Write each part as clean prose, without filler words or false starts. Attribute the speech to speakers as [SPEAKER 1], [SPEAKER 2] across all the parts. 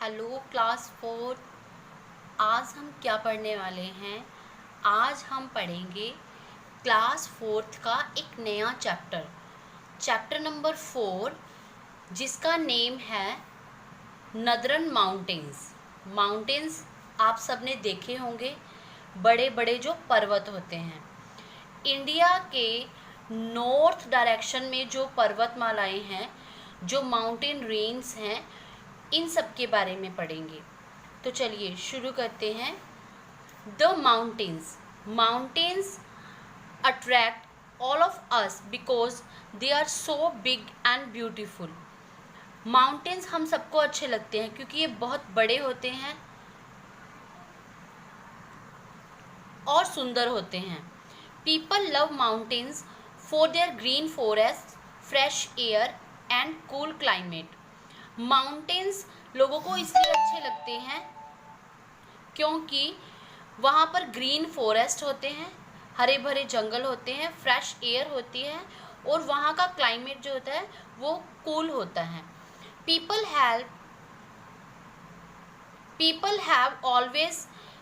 [SPEAKER 1] Hello class 4। आज हम क्या पढ़ने वाले हैं? आज हम पढ़ेंगे क्लास 4 का एक नया चैप्टर नंबर 4, जिसका नेम है नदरन माउंटेन्स। आप सबने देखे होंगे, बड़े बड़े जो पर्वत होते हैं। इंडिया के नॉर्थ डायरेक्शन में जो पर्वतमालाएं हैं, जो माउंटेन रेंज हैं, इन सब के बारे में पढ़ेंगे। तो चलिए शुरू करते हैं। The mountains attract all of us because they are so big and beautiful. Mountains हम सबको अच्छे लगते हैं क्योंकि ये बहुत बड़े होते हैं और सुंदर होते हैं। People love mountains for their green forest, fresh air and cool climate. Mountains लोगों को इसलिए अच्छे लगते हैं क्योंकि वहाँ पर ग्रीन फॉरेस्ट होते हैं, हरे भरे जंगल होते हैं, फ्रेश एयर होती है और वहाँ का क्लाइमेट जो होता है वो कूल होता है। People have always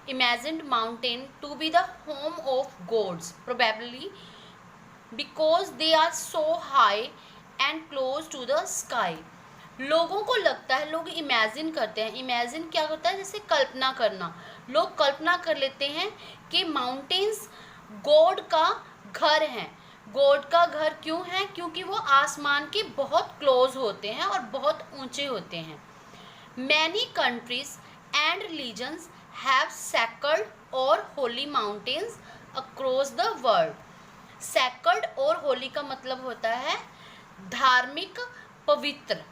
[SPEAKER 1] imagined mountain to be the home of gods, probably because they are so high and close to the sky. लोगों को लगता है, लोग इमेजिन करते हैं। इमेजिन क्या होता है? जैसे कल्पना करना। लोग कल्पना कर लेते हैं कि माउंटेन्स गॉड का घर हैं। गॉड का घर क्यों है? क्योंकि वो आसमान के बहुत क्लोज होते हैं और बहुत ऊंचे होते हैं। Many countries and religions have sacred और holy mountains across the world. Sacred और होली का मतलब होता है धार्मिक, पवित्र।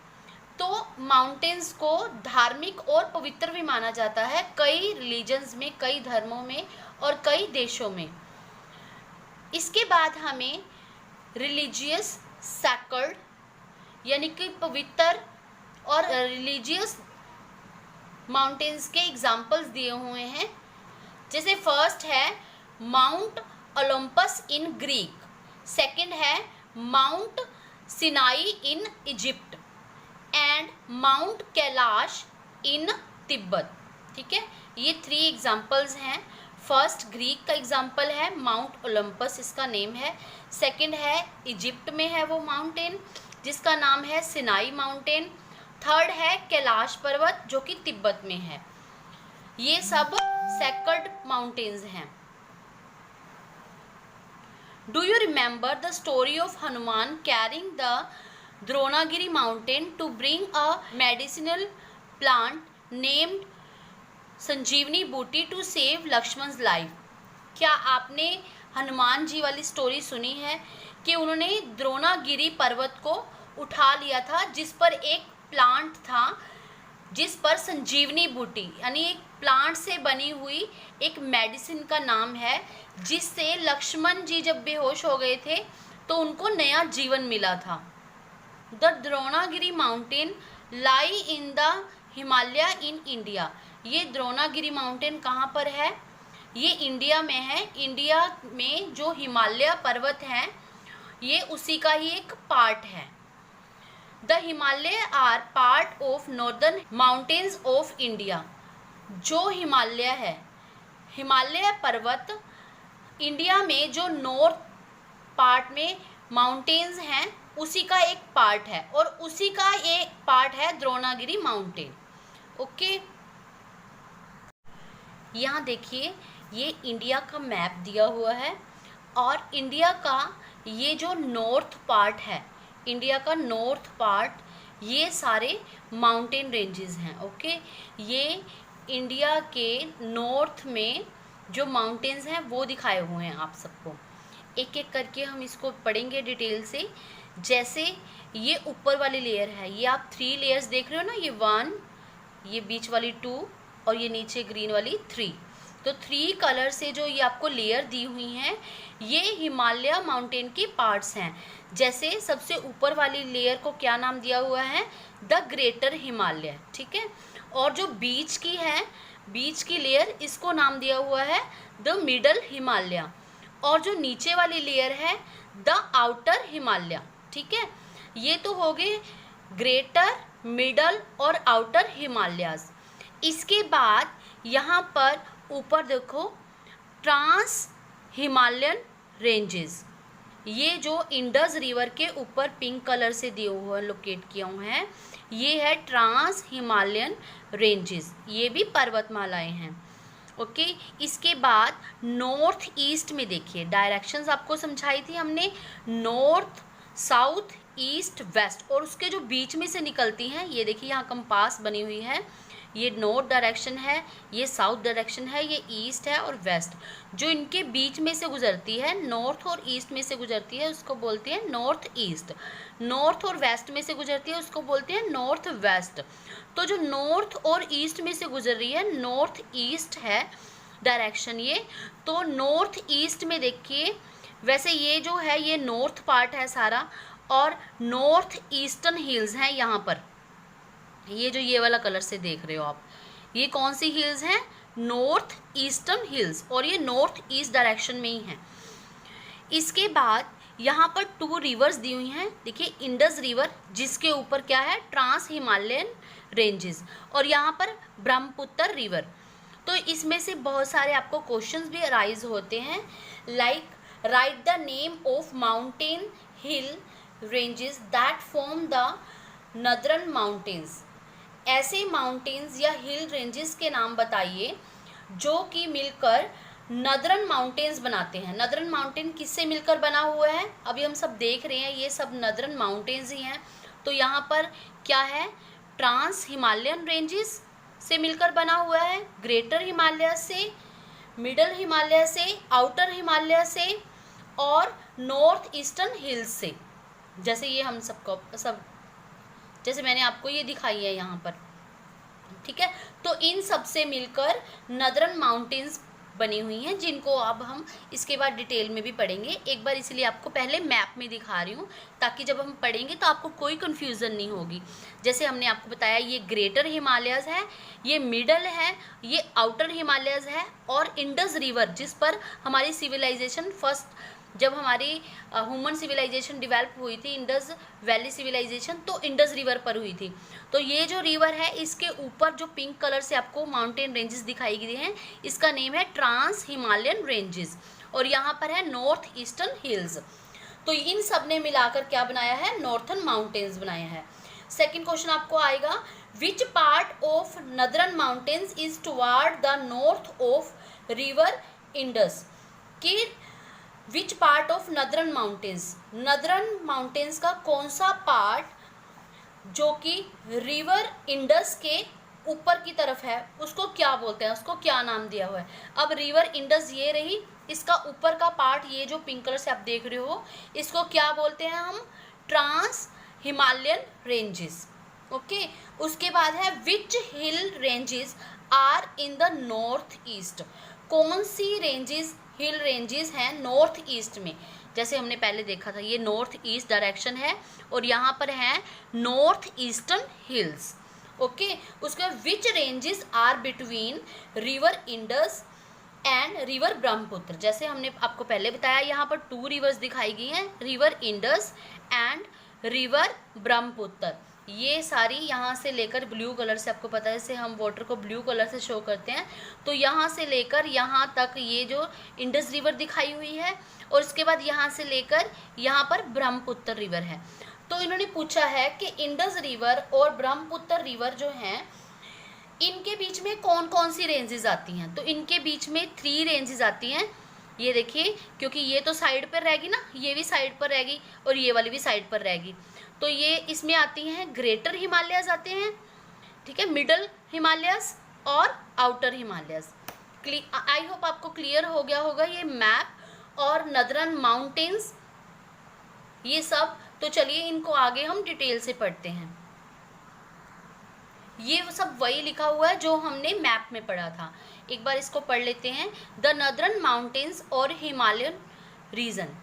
[SPEAKER 1] तो माउंटेन्स को धार्मिक और पवित्र भी माना जाता है कई रिलीजन्स में, कई धर्मों में और कई देशों में। इसके बाद हमें रिलीजियस, सैक्रेड यानी कि पवित्र और रिलीजियस माउंटेन्स के एग्जाम्पल्स दिए हुए हैं। जैसे फर्स्ट है mount Olympus in Greek, second है mount Sinai in Egypt and mount Kailash in Tibet. ठीक है, ये 3 एग्जाम्पल्स हैं। फर्स्ट ग्रीक का एग्जाम्पल है माउंट ओलंपस, इसका नेम है। सेकंड है इजिप्ट में है वो माउंटेन, जिसका नाम है सिनाई माउंटेन। थर्ड है कैलाश पर्वत, जो कि तिब्बत में है। ये सब सैक्रेड माउंटेन्स हैं। Do you remember the story of Hanuman carrying the Dronagiri mountain to bring a medicinal plant named Sanjeevani booti to save लक्ष्मण's life? क्या आपने हनुमान जी वाली स्टोरी सुनी है कि उन्होंने द्रोणागिरी पर्वत को उठा लिया था, जिस पर एक प्लांट था, जिस पर संजीवनी बूटी यानी एक प्लांट से बनी हुई एक मेडिसिन का नाम है, जिससे लक्ष्मण जी जब बेहोश हो गए थे तो उनको नया जीवन मिला था। The Dronagiri mountain lie in the Himalaya in India. ये द्रोणागिरी माउंटेन कहाँ पर है? ये इंडिया में है। इंडिया में जो हिमालय पर्वत हैं, ये उसी का ही एक पार्ट है। The Himalaya are part of northern mountains of India. जो हिमालय है, हिमालय पर्वत इंडिया में जो नॉर्थ पार्ट में माउंटेन्स हैं, उसी का एक पार्ट है और उसी का एक पार्ट है द्रोणागिरी माउंटेन। ओके, यहाँ देखिए, ये इंडिया का मैप दिया हुआ है और इंडिया का ये जो नॉर्थ पार्ट है, इंडिया का नॉर्थ पार्ट, ये सारे माउंटेन रेंजेस हैं। ओके, ये इंडिया के नॉर्थ में जो माउंटेन्स हैं वो दिखाए हुए हैं आप सबको। एक एक करके हम इसको पढ़ेंगे डिटेल से। जैसे ये ऊपर वाली लेयर है, ये आप 3 लेयर्स देख रहे हो ना, ये 1, ये बीच वाली 2 और ये नीचे ग्रीन वाली 3। तो 3 कलर से जो ये आपको लेयर दी हुई हैं, ये हिमालय माउंटेन की पार्ट्स हैं। जैसे सबसे ऊपर वाली लेयर को क्या नाम दिया हुआ है? The greater Himalaya. ठीक है, और जो बीच की है, बीच की लेयर, इसको नाम दिया हुआ है द मिडल हिमालय। और जो नीचे वाली लेयर है द आउटर हिमालय। ठीक है, ये तो हो गए ग्रेटर, मिडल और आउटर हिमालयाज। इसके बाद यहाँ पर ऊपर देखो ट्रांस हिमालयन रेंजेस, ये जो इंडस रिवर के ऊपर पिंक कलर से दिए हुए लोकेट किए हुए हैं, ये है ट्रांस हिमालयन रेंजेस, ये भी पर्वतमालाएं हैं। ओके, इसके बाद नॉर्थ ईस्ट में देखिए, डायरेक्शंस आपको समझाई थी हमने, नॉर्थ साउथ ईस्ट वेस्ट, और उसके जो बीच में से निकलती हैं, ये देखिए यहाँ कंपास बनी हुई है, ये नॉर्थ डायरेक्शन है, ये साउथ डायरेक्शन है, ये ईस्ट है और वेस्ट। जो इनके बीच में से गुजरती है, नॉर्थ और ईस्ट में से गुजरती है, उसको बोलते हैं नॉर्थ ईस्ट। नॉर्थ और वेस्ट में से गुजरती है, उसको बोलते हैं नॉर्थ वेस्ट। तो जो नॉर्थ और ईस्ट में से गुजर रही है, नॉर्थ ईस्ट है डायरेक्शन ये। तो नॉर्थ ईस्ट में देखिए, वैसे ये जो है ये नॉर्थ पार्ट है सारा, और नॉर्थ ईस्टर्न हिल्स हैं यहाँ पर, ये जो ये वाला कलर से देख रहे हो आप, ये कौन सी हिल्स हैं? नॉर्थ ईस्टर्न हिल्स, और ये नॉर्थ ईस्ट डायरेक्शन में ही है। इसके बाद यहाँ पर 2 रिवर्स दी हुई हैं, देखिए इंडस रिवर जिसके ऊपर क्या है? ट्रांस हिमालयन रेंजेस, और यहाँ पर ब्रह्मपुत्र रिवर। तो इसमें से बहुत सारे आपको क्वेश्चंस भी अराइज होते हैं, like right the name of mountain hill ranges that form the नदरन mountains. ऐसे माउंटेन्स या हिल रेंजेस के नाम बताइए जो कि मिलकर नदरन माउंटेन्स बनाते हैं। नदरन माउंटेन किससे मिलकर बना हुआ है? अभी हम सब देख रहे हैं, ये सब नदरन माउंटेन्स ही हैं। तो यहाँ पर क्या है? ट्रांस हिमालयन रेंजेस से मिलकर बना हुआ है, ग्रेटर हिमालय से, मिडल हिमालय से, आउटर हिमालय से और नॉर्थ ईस्टर्न हिल्स से। जैसे ये हम सबको सब जैसे मैंने आपको ये दिखाई है यहाँ पर, ठीक है। तो इन सब से मिलकर नदरन माउंटेन्स बनी हुई हैं, जिनको अब हम इसके बाद डिटेल में भी पढ़ेंगे। एक बार इसलिए आपको पहले मैप में दिखा रही हूँ, ताकि जब हम पढ़ेंगे तो आपको कोई कन्फ्यूज़न नहीं होगी। जैसे हमने आपको बताया, ये ग्रेटर हिमालयस है, ये मिडल है, ये आउटर हिमालयस है, और इंडस रिवर जिस पर हमारी सिविलाइजेशन फर्स्ट, जब हमारी ह्यूमन सिविलाइजेशन डेवलप हुई थी, इंडस वैली सिविलाइजेशन, तो इंडस रिवर पर हुई थी। तो ये जो रिवर है, इसके ऊपर जो पिंक कलर से आपको माउंटेन रेंजेस दिखाई गई हैं, इसका नेम है ट्रांस हिमालयन रेंजेस, और यहाँ पर है नॉर्थ ईस्टर्न हिल्स। तो इन सब ने मिलाकर क्या बनाया है? नॉर्थर्न माउंटेन्स बनाया है। सेकेंड क्वेश्चन आपको आएगा, which part of northern mountains is toward the north of river Indus. कि which part of northern mountains, northern mountains का कौन सा पार्ट जो कि रिवर इंडस के ऊपर की तरफ है, उसको क्या बोलते हैं, उसको क्या नाम दिया हुआ है? अब रिवर इंडस ये रही, इसका ऊपर का पार्ट ये जो पिंक कलर से आप देख रहे हो, इसको क्या बोलते हैं हम? Trans Himalayan ranges. ओके, उसके बाद है which hill ranges are in the north east. कौन सी रेंजेस, हिल रेंजेस हैं नॉर्थ ईस्ट में? जैसे हमने पहले देखा था, ये नॉर्थ ईस्ट डायरेक्शन है, और यहाँ पर है नॉर्थ ईस्टर्न हिल्स। ओके, उसके बाद which ranges are between river Indus and river Brahmaputra. जैसे हमने आपको पहले बताया, यहाँ पर 2 रिवर्स दिखाई गई हैं, river Indus and river Brahmaputra. ये सारी यहाँ से लेकर ब्लू कलर से, आपको पता है जैसे हम वाटर को ब्लू कलर से शो करते हैं, तो यहाँ से लेकर यहाँ तक ये जो इंडस रिवर दिखाई हुई है, और इसके बाद यहाँ से लेकर यहाँ पर ब्रह्मपुत्र रिवर है। तो इन्होंने पूछा है कि इंडस रिवर और ब्रह्मपुत्र रिवर जो हैं, इनके बीच में कौन कौन सी रेंजेस आती हैं? तो इनके बीच में 3 रेंजेस आती हैं। ये देखिए, क्योंकि ये तो साइड पर रहेगी ना, ये भी साइड पर रहेगी और ये वाली भी साइड पर रहेगी, तो ये इसमें आती हैं ग्रेटर हिमालयस आते हैं, ठीक है, मिडल हिमालयस और आउटर हिमालयस। आई होप आपको क्लियर हो गया होगा ये मैप और नदरन माउंटेन्स, ये सब। तो चलिए इनको आगे हम डिटेल से पढ़ते हैं। ये सब वही लिखा हुआ है जो हमने मैप में पढ़ा था, एक बार इसको पढ़ लेते हैं। द नदरन माउंटेन्स और हिमालयन रीजन,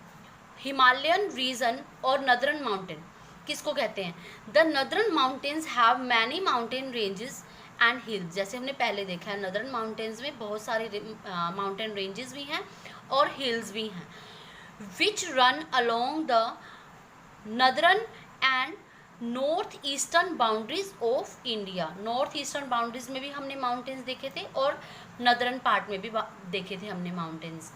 [SPEAKER 1] हिमालयन रीजन और नदरन माउंटेन किसको कहते हैं? The नदरन mountains have many mountain ranges and hills. जैसे हमने पहले देखा है, नदरन माउंटेन्स में बहुत सारे माउंटेन रेंजेस भी हैं और हिल्स भी हैं, विच run along the नदरन and north eastern boundaries of India. North eastern boundaries में भी हमने माउंटेन्स देखे थे और नदरन पार्ट में भी देखे थे हमने माउंटेन्स।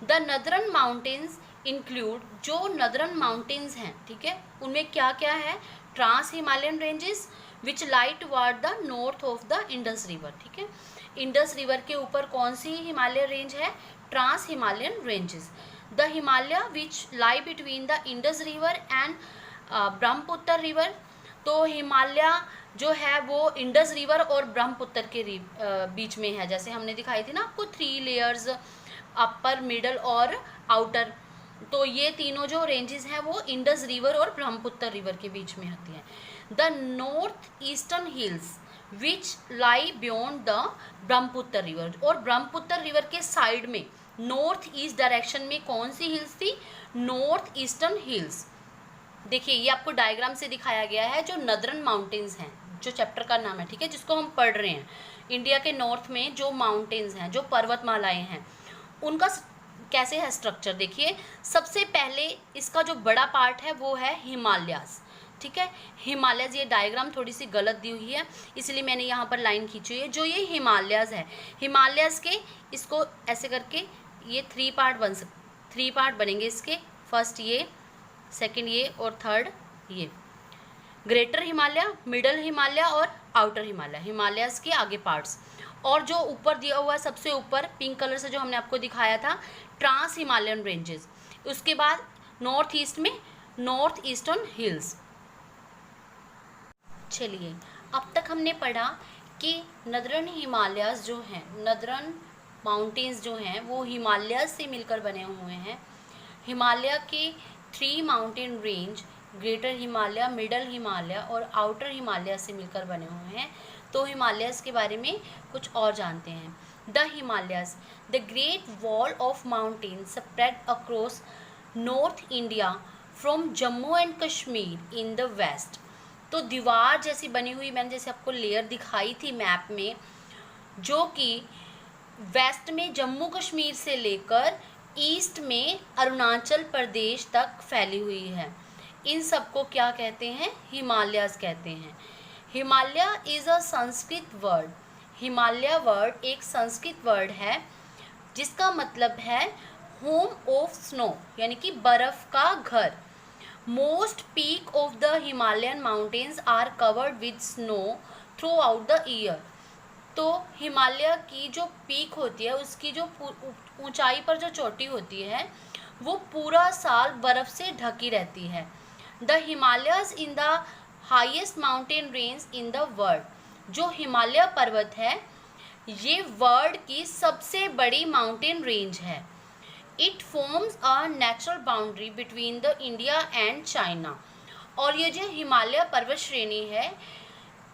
[SPEAKER 1] द नदरन माउंटेन्स इंक्लूड, जो नदरन माउंटेन्स हैं, ठीक है, उनमें क्या क्या है, trans Himalayan ranges which lie toward the north of the Indus river, ठीक है, इंडस रिवर के ऊपर कौन सी हिमालय रेंज है, trans Himalayan ranges. The Himalaya which lie between the Indus river and Brahmaputra river, तो हिमालय जो है वो इंडस रिवर और ब्रह्मपुत्र के बीच में है, जैसे हमने दिखाई थी ना आपको 3 लेयर्स, अपर, मिडल और आउटर, तो ये तीनों जो रेंजेस हैं वो इंडस रिवर और ब्रह्मपुत्र रिवर के बीच में होती हैं। The north eastern hills which lie beyond the Brahmaputra river, और ब्रह्मपुत्र रिवर के साइड में नॉर्थ ईस्ट डायरेक्शन में कौन सी हिल्स थी, नॉर्थ ईस्टर्न हिल्स। देखिए ये आपको डायग्राम से दिखाया गया है, जो नदरन माउंटेन्स हैं, जो चैप्टर का नाम है, ठीक है, जिसको हम पढ़ रहे हैं। इंडिया के नॉर्थ में जो माउंटेन्स हैं, जो पर्वतमालाएं हैं, उनका कैसे है स्ट्रक्चर। देखिए सबसे पहले इसका जो बड़ा पार्ट है वो है हिमालयाज, ठीक है, हिमालयाज। ये डायग्राम थोड़ी सी गलत दी हुई है इसलिए मैंने यहाँ पर लाइन खींची हुई है। जो ये हिमालयाज है, हिमालयाज के इसको ऐसे करके ये 3 पार्ट बनेंगे इसके, फर्स्ट ये, सेकंड ये और थर्ड ये, ग्रेटर हिमालय, मिडल हिमालय और आउटर हिमालय, हिमालयाज के आगे पार्ट्स। और जो ऊपर दिया हुआ है सबसे ऊपर पिंक कलर से जो हमने आपको दिखाया था, ट्रांस हिमालयन रेंजेस। उसके बाद नॉर्थ ईस्ट में नॉर्थ ईस्टर्न हिल्स। चलिए अब तक हमने पढ़ा कि नदरन हिमालयाज जो हैं, नदरन माउंटेन्स जो हैं वो हिमालयाज से मिलकर बने हुए हैं। हिमालय के 3 mountain range, greater Himalaya, middle Himalaya और आउटर हिमालय से मिलकर बने हुए हैं। तो हिमालयाज के बारे में कुछ और जानते हैं। The Himalayas, the great wall of mountain spread across north India from Jammu and Kashmir in the west. तो दीवार जैसी बनी हुई, मैंने जैसे आपको लेयर दिखाई थी मैप में, जो कि वेस्ट में जम्मू कश्मीर से लेकर ईस्ट में अरुणाचल प्रदेश तक फैली हुई है। इन सबको क्या कहते हैं, हिमालयाज कहते हैं। Himalaya is a Sanskrit word, Himalaya word एक संस्कृत वर्ड है जिसका मतलब है होम ऑफ स्नो, यानी कि बर्फ़ का घर। Most peak of the Himalayan mountains are covered with snow throughout the year. तो हिमालय की जो पीक होती है, उसकी जो ऊंचाई पर जो चोटी होती है वो पूरा साल बर्फ़ से ढकी रहती है। The Himalayas in the highest mountain range in the world, जो हिमालय पर्वत है ये वर्ल्ड की सबसे बड़ी माउंटेन रेंज है। It forms a natural boundary between the India and China. और ये जो हिमालय पर्वत श्रेणी है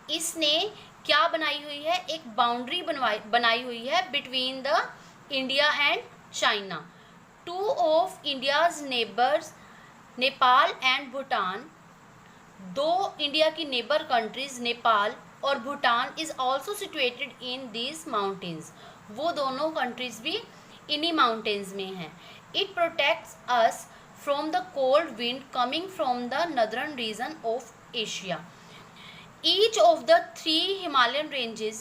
[SPEAKER 1] इसने क्या बनाई हुई है, एक बाउंड्री बनाई हुई है between the India and China. 2 of India's neighbours, Nepal and Bhutan, 2 India की नेबर कंट्रीज नेपाल और Bhutan is also situated in these mountains. वो दोनों कंट्रीज भी इन्हीं माउंटेन्स में हैं। It protects us from the cold wind coming from the northern region of Asia. Each of the 3 Himalayan ranges,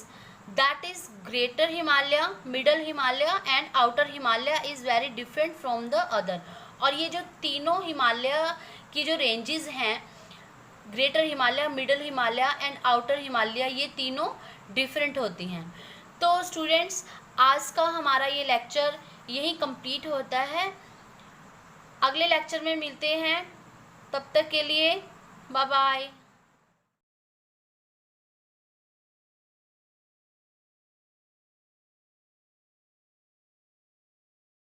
[SPEAKER 1] that is Greater Himalaya, Middle Himalaya and Outer Himalaya is very different from the other। और ये जो तीनों हिमालय की जो ranges हैं, greater Himalaya, middle Himalaya and outer Himalaya, ये तीनों different होती हैं। तो स्टूडेंट्स आज का हमारा ये लेक्चर यहीं कंप्लीट होता है। अगले लेक्चर में मिलते हैं, तब तक के लिए बाय बाय।